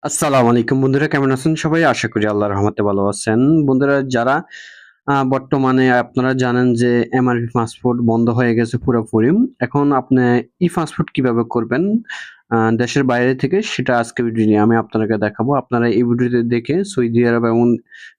আসসালামু আলাইকুম বন্ধুরা, কেমন আছেন সবাই? আশা করি আল্লাহর রহমতে ভালো আছেন। বন্ধুরা যারা বর্তমানে আপনারা জানেন যে এমআরপি ফাস্টফুড বন্ধ হয়ে গেছে পুরোপুরি। এখন আপনি ই-ফাস্টফুড কিভাবে করবেন দেশের বাইরে থেকে সেটা আজকে ভিডিও নিয়ে আমি আপনাদেরকে দেখাবো। আপনারা এই ভিডিওটি দেখে সৌদি আরব এবং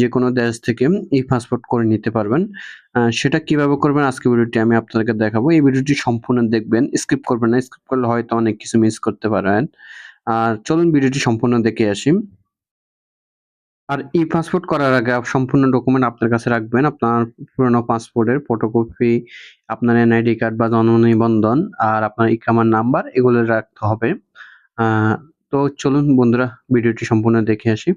যেকোনো দেশ থেকে ই-ফাস্টফুড করে নিতে পারবেন। সেটা কিভাবে করবেন আজকে ভিডিওটি আমি আপনাদেরকে দেখাবো। এই ভিডিওটি সম্পূর্ণ দেখবেন, স্কিপ করবেন না। স্কিপ করলে হয়তো অনেক কিছু মিস করতে পারেন। চলুন ভিডিওটি সম্পূর্ণ দেখে আসি। আর ই-পাসপোর্ট করার আগে সম্পূর্ণ ডকুমেন্ট আপনার কাছে রাখবেন। আপনার পুরনো পাসপোর্টের ফটোকপি, আপনার এনআইডি কার্ড বা জন্ম নিবন্ধন আর আপনার ইকামার নাম্বার এগুলো রাখতে হবে। আ তো চলুন বন্ধুরা ভিডিওটি সম্পূর্ণ দেখে আসি।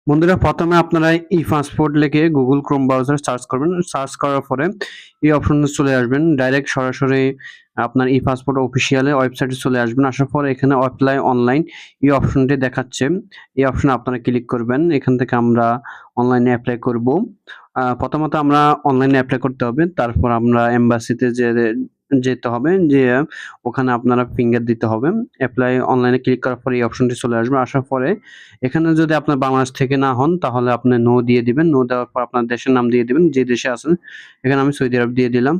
বন্ধুরা ১ম এ আপনারা ই-পাসপোর্ট লিখে Google Chrome ব্রাউজারে সার্চ করবেন। সার্চ করার পরে এই অপশনে চলে আসবেন। ডাইরেক্ট সরাসরি আপনার ই-পাসপোর্ট অফিসিয়াল ওয়েবসাইটে চলে আসবেন। আসার পরে এখানে এপ্লাই অনলাইন এই অপশনটি দেখাচ্ছে। এই অপশনে আপনারা ক্লিক করবেন। এখান থেকে আমরা অনলাইনে এপ্লাই করব। প্রথমত আমরা অনলাইনে এপ্লাই করতে হবে। তারপর আমরা এম্বাসিতে যেতে হবে। যেয়ে ওখানে আপনারা ফিঙ্গার দিতে হবে। এপ্লাই অনলাইনে ক্লিক করার পরে এই অপশনটি চলে আসবে। আসার পরে এখানে যদি আপনার বাংলাদেশ থেকে না হন তাহলে আপনি নো দিয়ে দিবেন। নো দেওয়ার পর আপনার দেশের নাম দিয়ে দিবেন। যে দেশে আছেন। এখানে আমি সৌদি আরব দিয়ে দিলাম।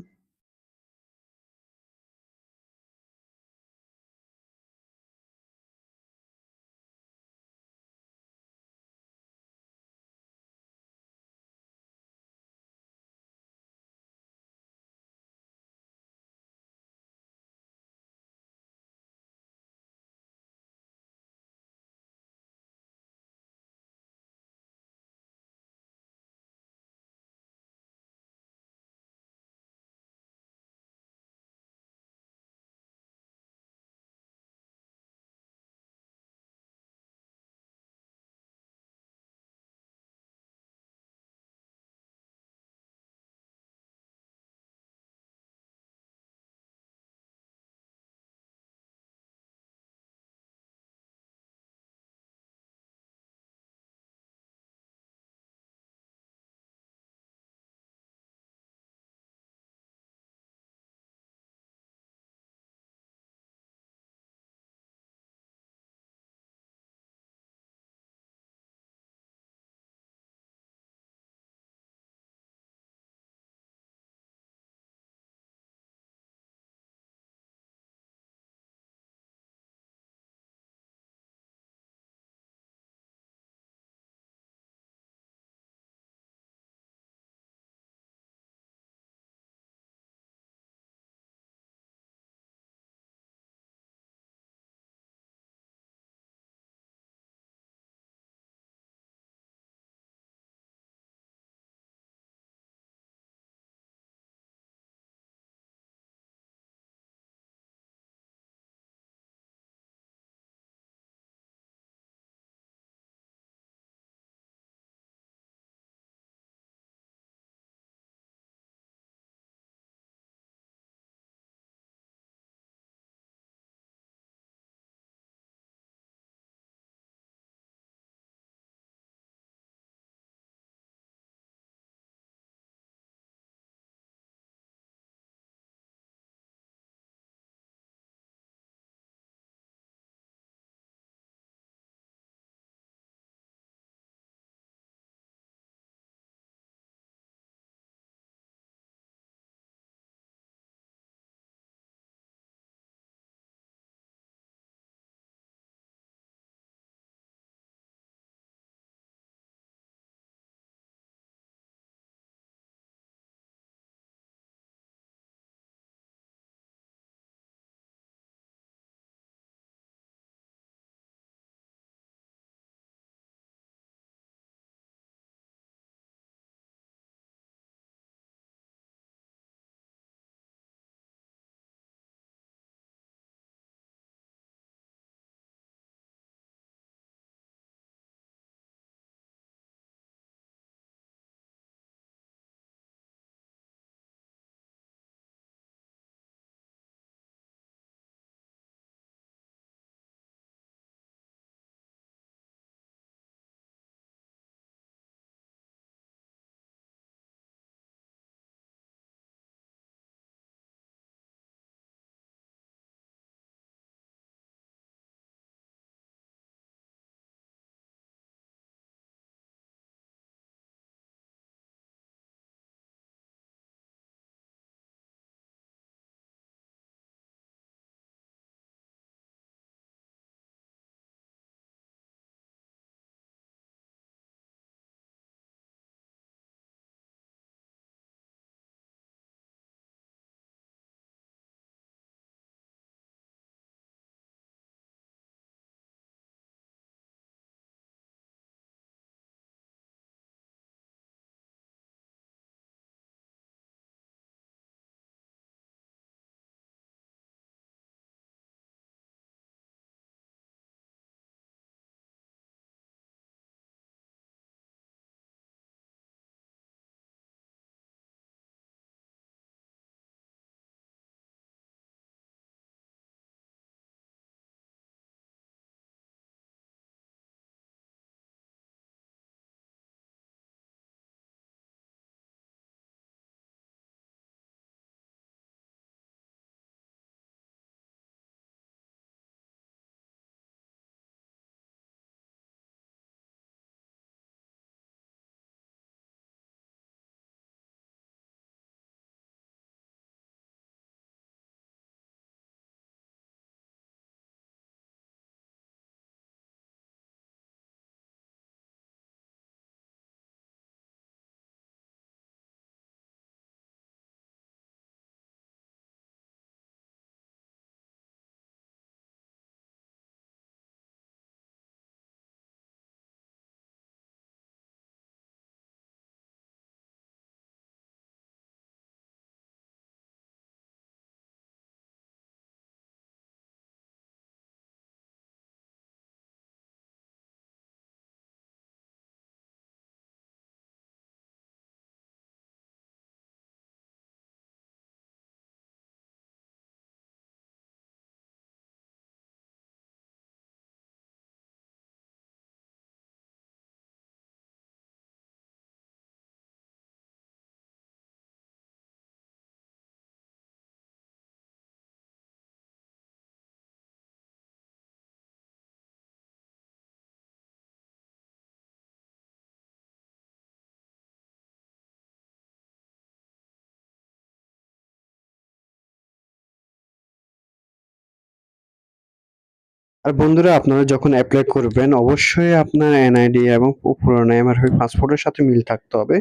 আর বন্ধুরা আপনারা যখন এপ্লাই করবেন অবশ্যই আপনার এনআইডি এবং পুরনো এমআরপি পাসপোর্টের সাথে মিল থাকতে হবে।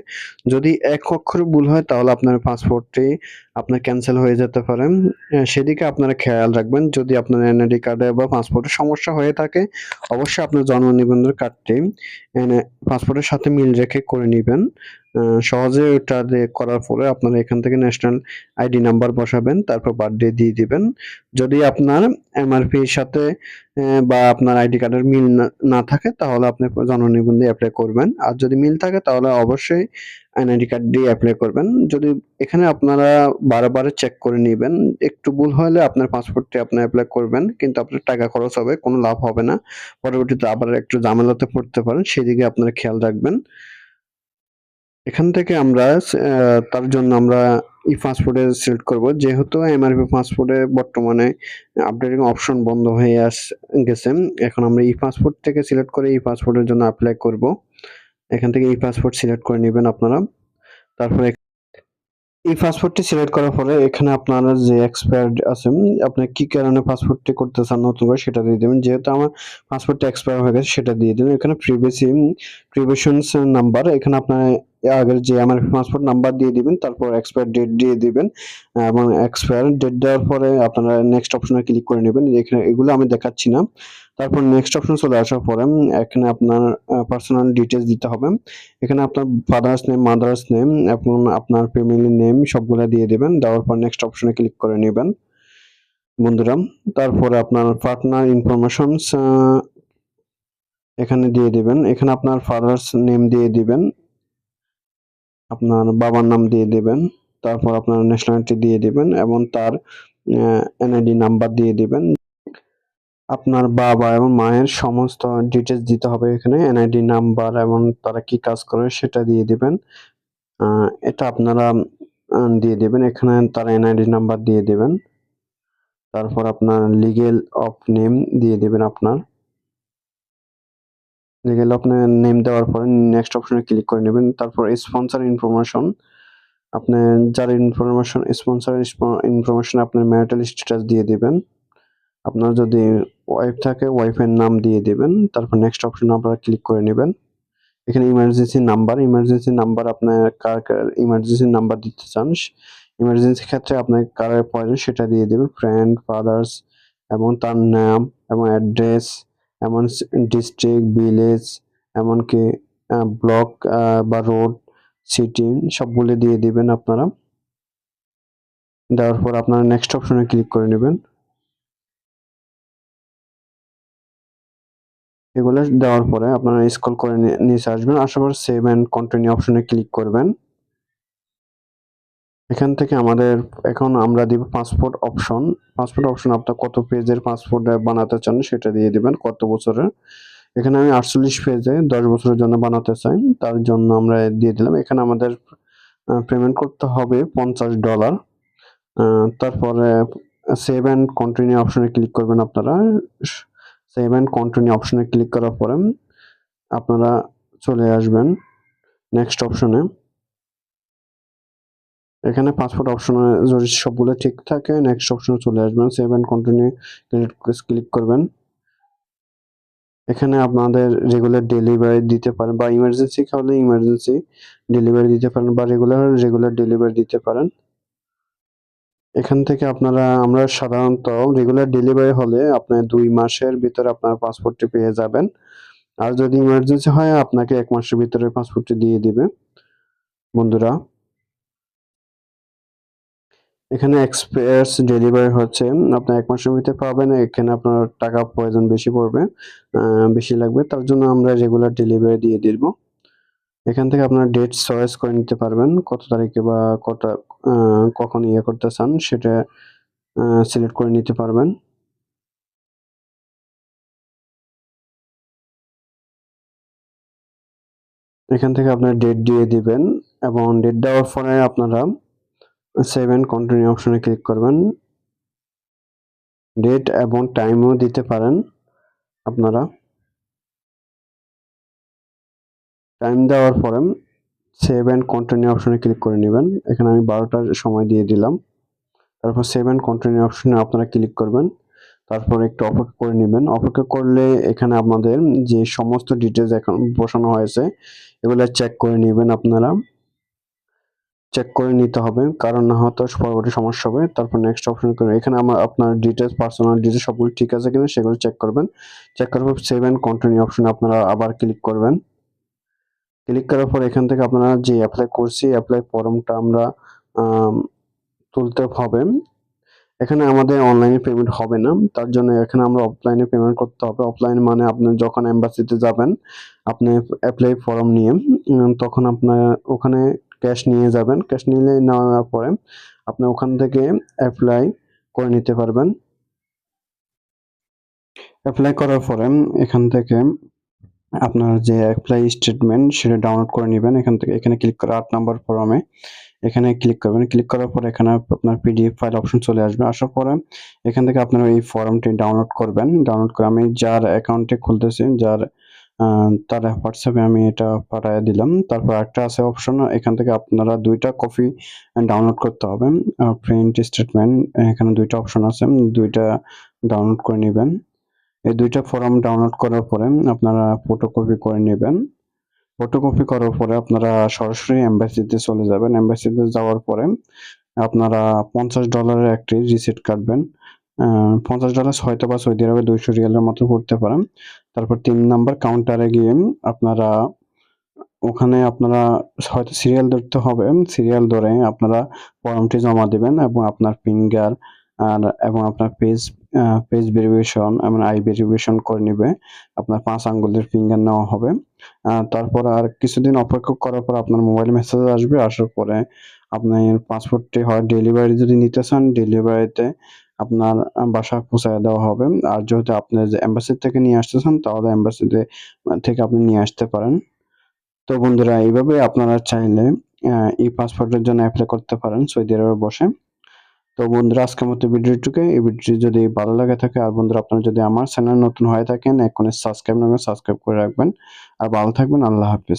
যদি এক অক্ষর ভুল হয় তাহলে আপনার পাসপোর্টটি আপনার ক্যানসেল হয়ে যেতে পারে। সেদিকে আপনারা খেয়াল রাখবেন। যদি আপনার এনআইডি কার্ডে বা পাসপোর্টে সমস্যা হয়ে থাকে অবশ্যই আপনার জন্ম নিবন্ধন কার্ডটি পাসপোর্টের সাথে মিল রেখে করে নিবেন। সহজে ওটা দিয়ে করার পরে আপনারা এখান থেকে ন্যাশনাল আইডি নাম্বার বসাবেন, তারপর বার্থডে দিয়ে দিবেন। যদি আপনার এমআরপির সাথে বা আপনার আইডি কার্ডের মিল না থাকে তাহলে আপনি জন্ম নিবন্ধন এপ্লাই করবেন। আর যদি মিল থাকে তাহলে অবশ্যই এনআইডি কার্ড দিয়ে এপ্লাই করবেন। যদি এখানে আপনারা বারে চেক করে নিবেন। একটু ভুল হলে আপনার পাসপোর্টটি আপনি এপ্লাই করবেন কিন্তু আপনার টাকা খরচ হবে, কোনো লাভ হবে না। পরবর্তীতে আবার একটু ঝামেলাতে পড়তে পারেন, সেদিকে আপনারা খেয়াল রাখবেন। এখান থেকে আমরা তার জন্য আমরা ই-পাসপোর্টে সিলেক্ট করব। যেহেতু এমআরপি পাসপোর্টে বর্তমানে আপডেটিং অপশন বন্ধ হয়ে গেছে। এখন আমরা ই-পাসপোর্ট থেকে সিলেক্ট করে ই-পাসপোর্টের জন্য এপ্লাই করব। এখান থেকে ই-পাসপোর্ট সিলেক্ট করে নিবেন আপনারা। তারপরে এই পাসপোর্টটি সিলেক্ট করার পরে এখানে আপনারা যে এক্সপায়ার্ড আছে আপনি কি কারণে পাসপোর্টটি করতে চান নতুন করে সেটা দিয়ে দিবেন। যেহেতু আমার পাসপোর্টটা এক্সপায়ার হয়ে গেছে সেটা দিয়ে দিবেন। এখানে প্রিভিয়াস নাম্বার এখানে আপনার আগের যে আমার পাসপোর্ট নাম্বার দিয়ে দিবেন, তারপর এক্সপায়ার ডেট দিয়ে দিবেন এবং এক্সপায়ার ডেট দেওয়ার পরে আপনারা নেক্সট অপশনে ক্লিক করে নেবেন। এখানে এগুলো আমি দেখাচ্ছি না। তারপর নেক্সট অপশন চলে আসার পরে এখানে আপনার পার্সোনাল ডিটেইলস দিতে হবে। এখানে আপনার ফাদার্স নেম, মাদার্স নেম এবং আপনার ফ্যামিলি নেম সবগুলা দিয়ে দিবেন। দেওয়ার পর নেক্সট অপশনে ক্লিক করে নিবেন বন্ধুরা। তারপরে আপনার পার্টনার ইনফরমেশনস এখানে দিয়ে দিবেন। এখানে আপনার ফাদার্স নেম দিয়ে দিবেন, আপনার বাবার নাম দিয়ে দিবেন, তারপর আপনার ন্যাশনালিটি দিয়ে দিবেন এবং তার এনআইডি নাম্বার দিয়ে দিবেন। আপনার বাবা এবং মায়ের সমস্ত ডিটেইলস দিতে হবে এখানে, এনআইডি নাম্বার এবং তারা কি কাজ করে সেটা দিয়ে দিবেন। এটা আপনারা দিয়ে দিবেন। এখানে তার এনআইডি নাম্বার দিয়ে দিবেন। তারপর আপনার লিগ্যাল অফ নেম দিয়ে দিবেন আপনার। লিগ্যাল অফ নেম দেওয়ার পরে নেক্সট অপশনে ক্লিক করে নেবেন। তারপর স্পন্সর ইনফরমেশন, আপনি যার স্পন্সর ইনফরমেশন আপনার ম্যারিটাল স্ট্যাটাস দিয়ে দিবেন। আপনার যদি ওয়াইফ থাকে ওয়াইফের নাম দিয়ে দিবেন। তারপর নেক্সট অপশনে আপনারা ক্লিক করে নেবেন। এখানে ইমার্জেন্সি নাম্বার আপনার কার ইমার্জেন্সি নাম্বার দিতে চান, ইমার্জেন্সি ক্ষেত্রে আপনার কার প্রয়োজন সেটা দিয়ে দিবেন। ফ্রেন্ড, ফাদার্স এবং তার নাম এবং অ্যাড্রেস, এমন ডিস্ট্রিক্ট, ভিলেজ, এমনকি ব্লক বা রোড, সিটি সবগুলো দিয়ে দিবেন আপনারা। দেওয়ার পর আপনারা নেক্সট অপশনে ক্লিক করে নেবেন। এগুলো দেওয়ার পরে আপনারা স্ক্রল করে নিচে আসবেন, আসার পর সেভ এন্ড কন্টিনিউ অপশনে ক্লিক করবেন। এখান থেকে আমাদের এখন আমরা দিব পাসপোর্ট অপশন। পাসপোর্ট অপশন আপনার কত পেজের পাসপোর্ট বানাতে চান সেটা দিয়ে দিবেন, কত বছরের। এখানে আমি 48 পেজে 10 বছরের জন্য বানাতে চাই, তার জন্য আমরা দিয়ে দিলাম। এখানে আমাদের পেমেন্ট করতে হবে $50। তারপরে সেভ এন্ড কন্টিনিউ অপশনে ক্লিক করবেন আপনারা। সেভ এন্ড কন্টিনিউ অপশনে ক্লিক করার পরে আপনারা চলে আসবেন নেক্সট অপশনে। এখানে পাসপোর্ট অপশনে যদি সবগুলো ঠিক থাকে নেক্সট অপশনে চলে আসবেন, সেভ এন্ড কন্টিনিউ ক্লিক করবেন। এখানে আপনাদের রেগুলার ডেলিভারি দিতে পারেন বা ইমার্জেন্সি হলে ইমার্জেন্সি ডেলিভারি দিতে পারেন বা রেগুলার ডেলিভারি দিতে পারেন। এখান থেকে আমরা সাধারণত রেগুলার ডেলিভারি হলে আপনার 2 মাসের ভিতরে আপনার পাসপোর্টটি পেয়ে যাবেন। আর যদি ইমার্জেন্সি হয় আপনাকে 1 মাসের ভিতরে পাসপোর্টটি দিয়ে দিবে বন্ধুরা। এখানে এক্সপ্রেস ডেলিভারি হচ্ছে আপনার 1 মাসের ভিতরে পাবেন। এখানে আপনার টাকা প্রয়োজন বেশি পড়বে, বেশি লাগবে। তার জন্য আমরা রেগুলার ডেলিভারি দিয়ে দিব। এখান থেকে আপনার ডেট চয়েস করে নিতে পারবেন, কত তারিখে বা কখন করতে চান সেটা সিলেক্ট করে নিতে পারবেন। এখান থেকে আপনার ডেট দিয়ে দিবেন এবং ডেট দেওয়ার পরে আপনারা সেভ এন্ড কন্টিনিউ অপশনে ক্লিক করবেন। ডেট এবং টাইমও দিতে পারেন আপনারা। টাইম দেওয়ার পরে সেভ এন্ড কন্টিনিউ অপশনে ক্লিক করে নেবেন। এখানে আমি 12টার সময় দিয়ে দিলাম। তারপর সেভ এন্ড কন্টিনিউ অপশনে আপনারা ক্লিক করবেন। তারপর একটু অপেক্ষা করে নিবেন। অপেক্ষা করলে এখানে আপনাদের যে সমস্ত ডিটেইলস এখন বসানো হয়েছে এগুলা চেক করে নিবেন আপনারা। চেক করে নিতে হবে, কারণ না হয়তো পরবর্তী সমস্যা হবে। তারপর নেক্সট অপশন করে এখানে আপনার ডিটেইলস, পার্সোনাল ডিটেইলস সবগুলো ঠিক আছে কিনা সেগুলো চেক করবেন। চেক করার পর সেভ এন্ড কন্টিনিউ অপশনে আপনারা আবার ক্লিক করবেন। ক্লিক করার পর এখান থেকে আপনারা যে এপ্লাই করছি এপ্লাই ফর্মটা আমরা আম তুলতে হবে। এখানে আমাদের অনলাইনে পেমেন্ট হবে না। তার জন্য এখানে আমরা অফলাইনে পেমেন্ট করতে হবে। অফলাইন মানে আপনি যখন এম্বাসিতে যাবেন, আপনি এপ্লাই ফর্ম নিয়ে তখন আপনার ওখানে ক্যাশ নিয়ে যাবেন। ক্যাশ নেওয়ার পরে আপনি ওখান থেকে এপ্লাই করে নিতে পারবেন। এপ্লাই করার পরে এখান থেকে আপনার যে এপ্লাই স্টেটমেন্ট সেটা ডাউনলোড করে নিবেন। এখান থেকে এখানে ক্লিক করে ৮ নাম্বার ফর্মে এখানে ক্লিক করবেন। ক্লিক করার পর এখানে আপনার পিডিএফ ফাইল অপশন চলে আসবে। আসার পরে এখান থেকে আপনারা এই ফর্মটি ডাউনলোড করবেন। ডাউনলোড করে আমি যার অ্যাকাউন্টে খুলতেছি, তার হোয়াটসঅ্যাপে আমি এটা পাঠায় দিলাম। তারপর আরেকটা আছে অপশন, এখান থেকে আপনারা ২ টা কপি ডাউনলোড করতে হবে। প্রিন্ট স্টেটমেন্ট, এখানে ২ টা অপশন আছে। ২ টা ডাউনলোড করে নিবেন। এই ২ টা ফর্ম ডাউনলোড করার পরে আপনারা ফটোকপি করে নিবেন। ফটোকপি করার পরে আপনারা সরাসরি এম্বাসিতে চলে যাবেন। এম্বাসিতে যাওয়ার পরে আপনারা $৫০ এর একটি রিসিট কাটবেন। $৫০ হয়তোবা সৌদি আরবে ৳২০০ মতো পড়তে পারে। তারপর ৩ নাম্বার কাউন্টারে গিয়ে আপনারা ওখানে আপনারা হয়তো সিরিয়াল ধরতে হবে। সিরিয়াল ধরে আপনারা ফর্মটি জমা দিবেন এবং আপনার ফিঙ্গার এবং আপনার পেজ ভেরিফিকেশন এবং আই ভেরিফিকেশন করে নিবে। আপনার ৫ আঙ্গুলের ফিঙ্গার নেওয়া হবে। তারপর আর কিছুদিন অপেক্ষা করার পর আপনার মোবাইলে মেসেজ আসবে। আসার পরে আপনার পাসপোর্টটি হয় ডেলিভারি যদি নিতে চান, ডেলিভারিতে আপনার বাসায় পৌঁছায় দেওয়া হবে। আর যেহেতু আপনি যে এম্বাসি থেকে নিয়ে আসতেছেন তাহলে এম্বাসিতে থেকে আপনি নিয়ে আসতে পারেন। তো বন্ধুরা এইভাবে আপনারা চাইলে ই-পাসপোর্টের জন্য এপ্লাই করতে পারেন সৌদি আরবে বসে। তো বন্ধুরা আজকের মতো ভিডিওটুকু, এই ভিডিওটি যদি ভালো লাগে থাকে আর বন্ধুরা আপনারা যদি আমার চ্যানেল নতুন হয়ে থাকেন এখনই সাবস্ক্রাইব করে রাখবেন। আর ভালো থাকবেন। আল্লাহ হাফেজ।